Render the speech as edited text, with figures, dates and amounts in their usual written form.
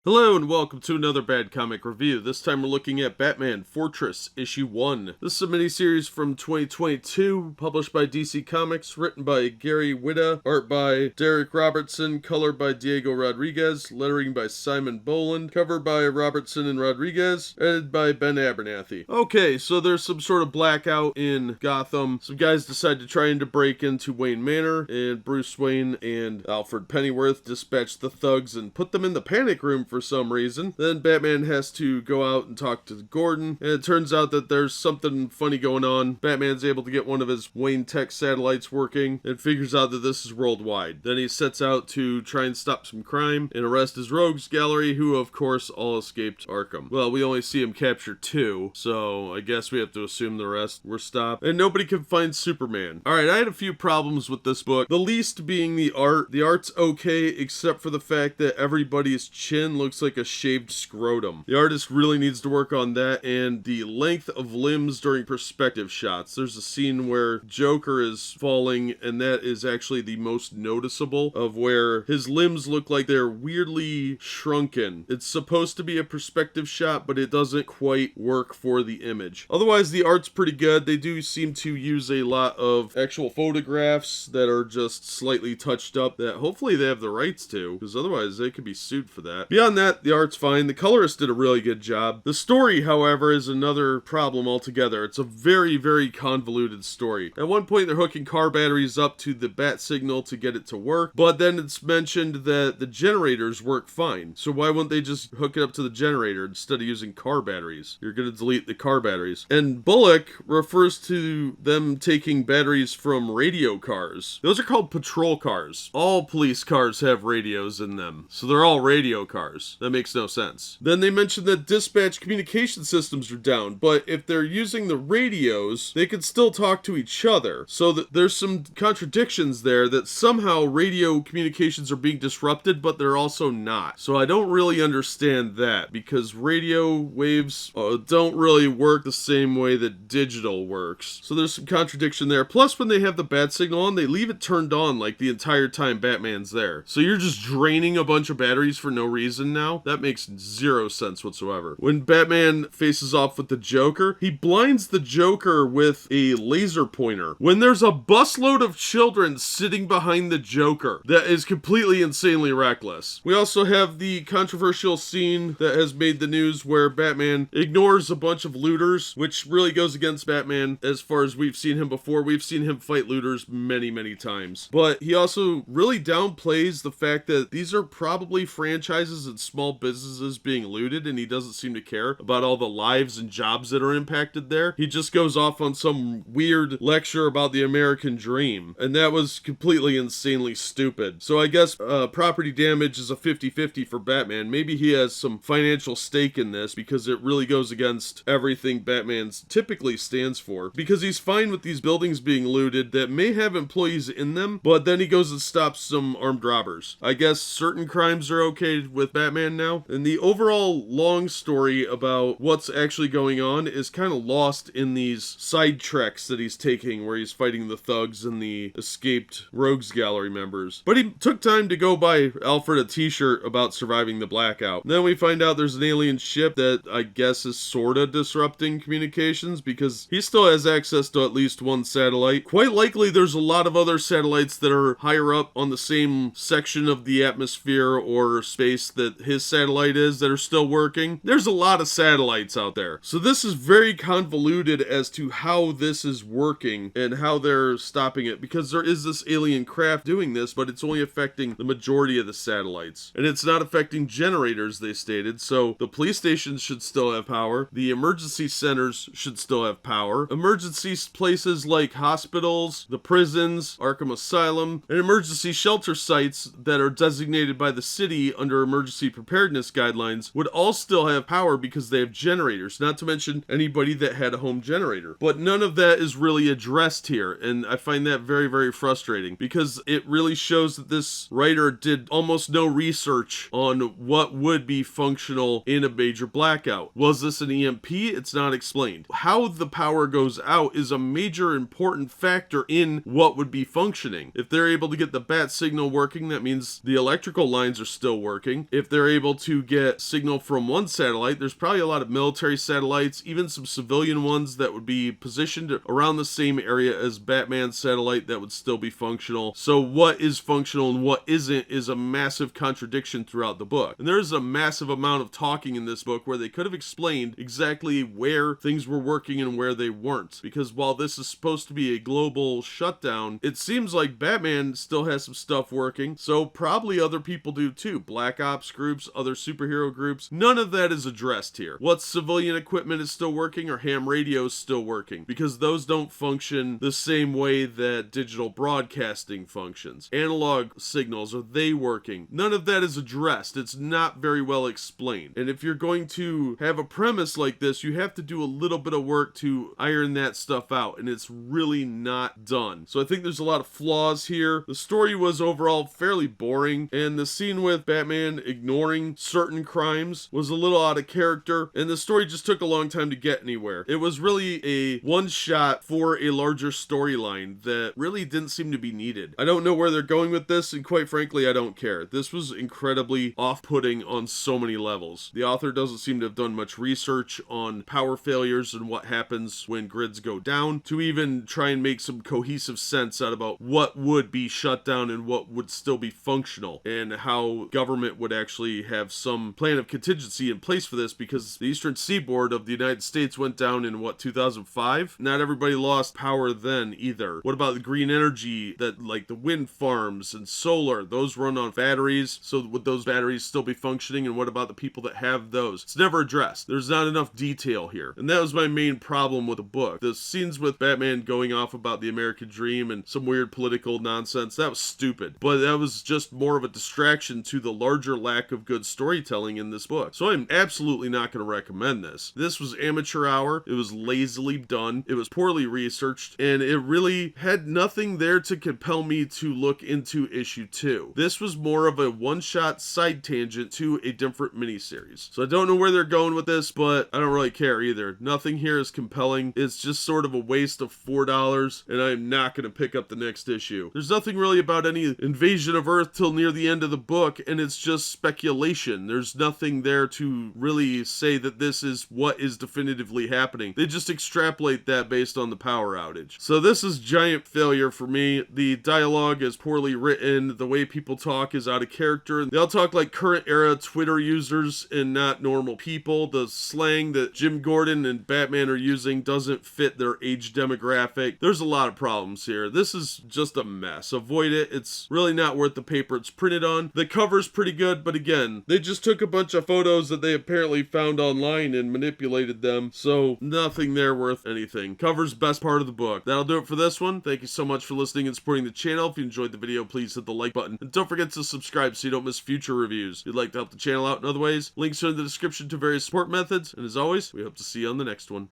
Hello and welcome to another Bad Comic Review. This time we're looking at Batman Fortress Issue 1. This is a miniseries from 2022, published by DC Comics, written by Gary Whitta, art by Derek Robertson, color by Diego Rodriguez, lettering by Simon Boland, cover by Robertson and Rodriguez, edited by Ben Abernathy. Okay, so there's some sort of blackout in Gotham. Some guys decide to try and to break into Wayne Manor, and Bruce Wayne and Alfred Pennyworth dispatch the thugs and put them in the panic room for some reason. Then Batman has to go out and talk to Gordon, and it turns out that there's something funny going on. Batman's able to get one of his Wayne Tech satellites working and figures out that this is worldwide. Then he sets out to try and stop some crime and arrest his rogues gallery, who of course all escaped Arkham. Well, we only see him capture 2, so I guess we have to assume the rest were stopped. And nobody can find Superman. Alright, I had a few problems with this book. The least being the art. The art's okay, except for the fact that everybody's chin looks like a shaved scrotum. The artist really needs to work on that, and the length of limbs during perspective shots. There's a scene where Joker is falling, and that is actually the most noticeable, of where his limbs look like they're weirdly shrunken. It's supposed to be a perspective shot, but it doesn't quite work for the image. Otherwise, the art's pretty good. They do seem to use a lot of actual photographs that are just slightly touched up that hopefully they have the rights to, because otherwise they could be sued for that. Beyond that, the art's fine. The colorist did a really good job. The story, however, is another problem altogether. It's a very, very convoluted story. At one point, they're hooking car batteries up to the bat signal to get it to work, but then it's mentioned that the generators work fine. So why wouldn't they just hook it up to the generator instead of using car batteries? You're going to delete the car batteries. And Bullock refers to them taking batteries from radio cars. Those are called patrol cars. All police cars have radios in them, so they're all radio cars. That makes no sense. Then they mentioned that dispatch communication systems are down, but if they're using the radios, they can still talk to each other. So that there's some contradictions there, that somehow radio communications are being disrupted, but they're also not. So I don't really understand that, because radio waves don't really work the same way that digital works. So there's some contradiction there. Plus, when they have the bat signal on, they leave it turned on like the entire time Batman's there. So you're just draining a bunch of batteries for no reason now? That makes zero sense whatsoever. When Batman faces off with the Joker, he blinds the Joker with a laser pointer when there's a busload of children sitting behind the Joker. That is completely insanely reckless. We also have the controversial scene that has made the news where Batman ignores a bunch of looters, which really goes against Batman as far as we've seen him before. We've seen him fight looters many, many times. But he also really downplays the fact that these are probably franchises and small businesses being looted, and he doesn't seem to care about all the lives and jobs that are impacted there. He just goes off on some weird lecture about the American dream, and that was completely insanely stupid. So I guess property damage is a 50-50 for Batman. Maybe he has some financial stake in this, because it really goes against everything Batman typically stands for, because he's fine with these buildings being looted that may have employees in them, but then he goes and stops some armed robbers. I guess certain crimes are okay with Batman now, and the overall long story about what's actually going on is kind of lost in these side treks that he's taking, where he's fighting the thugs and the escaped rogues gallery members. But he took time to go buy Alfred a t-shirt about surviving the blackout. Then we find out there's an alien ship that I guess is sorta disrupting communications, because he still has access to at least one satellite. Quite likely there's a lot of other satellites that are higher up on the same section of the atmosphere or space that his satellite is that are still working. There's a lot of satellites out there. So this is very convoluted as to how this is working and how they're stopping it, because there is this alien craft doing this, but it's only affecting the majority of the satellites. And it's not affecting generators, they stated, so the police stations should still have power. The emergency centers should still have power. Emergency places like hospitals, the prisons, Arkham Asylum, and emergency shelter sites that are designated by the city under emergency preparedness guidelines would all still have power because they have generators, not to mention anybody that had a home generator. But none of that is really addressed here, and I find that very, very frustrating, because it really shows that this writer did almost no research on what would be functional in a major blackout. Was this an EMP? It's not explained. How the power goes out is a major important factor in what would be functioning. If they're able to get the bat signal working, that means the electrical lines are still working. If they're able to get signal from one satellite, there's probably a lot of military satellites, even some civilian ones that would be positioned around the same area as Batman's satellite that would still be functional. So what is functional and what isn't is a massive contradiction throughout the book. And there's a massive amount of talking in this book where they could have explained exactly where things were working and where they weren't. Because while this is supposed to be a global shutdown, it seems like Batman still has some stuff working, so probably other people do too. Black Ops groups, other superhero groups. None of that is addressed here. What civilian equipment is still working or ham radio is still working? Because those don't function the same way that digital broadcasting functions. Analog signals, are they working? None of that is addressed. It's not very well explained. And if you're going to have a premise like this, you have to do a little bit of work to iron that stuff out, and it's really not done. So I think there's a lot of flaws here. The story was overall fairly boring, and the scene with Batman ignoring certain crimes was a little out of character, and the story just took a long time to get anywhere. It was really a one-shot for a larger storyline that really didn't seem to be needed. I don't know where they're going with this, and quite frankly, I don't care. This was incredibly off-putting on so many levels. The author doesn't seem to have done much research on power failures and what happens when grids go down to even try and make some cohesive sense out about what would be shut down and what would still be functional, and how government would actually have some plan of contingency in place for this, because the eastern seaboard of the United States went down in 2005? Not everybody lost power then either. What about the green energy that, like the wind farms and solar, those run on batteries, so would those batteries still be functioning, and what about the people that have those? It's never addressed. There's not enough detail here, and that was my main problem with the book. The scenes with Batman going off about the American dream and some weird political nonsense, that was stupid, but that was just more of a distraction to the larger lack of good storytelling in this book. So I'm absolutely not going to recommend this. This was amateur hour, it was lazily done, it was poorly researched, and it really had nothing there to compel me to look into issue 2. This was more of a one-shot side tangent to a different miniseries. So I don't know where they're going with this, but I don't really care either. Nothing here is compelling. It's just sort of a waste of $4, and I'm not going to pick up the next issue. There's nothing really about any invasion of Earth till near the end of the book, and it's just speculation. There's nothing there to really say that this is what is definitively happening. They just extrapolate that based on the power outage. So this is giant failure for me. The dialogue is poorly written. The way people talk is out of character. They all talk like current era Twitter users and not normal people. The slang that Jim Gordon and Batman are using doesn't fit their age demographic. There's a lot of problems here. This is just a mess. Avoid it. It's really not worth the paper it's printed on. The cover's pretty good, but again, they just took a bunch of photos that they apparently found online and manipulated them, so nothing there worth anything. Cover's best part of the book. That'll do it for this one. Thank you so much for listening and supporting the channel. If you enjoyed the video, please hit the like button, and don't forget to subscribe so you don't miss future reviews. If you'd like to help the channel out in other ways, links are in the description to various support methods, and as always, we hope to see you on the next one.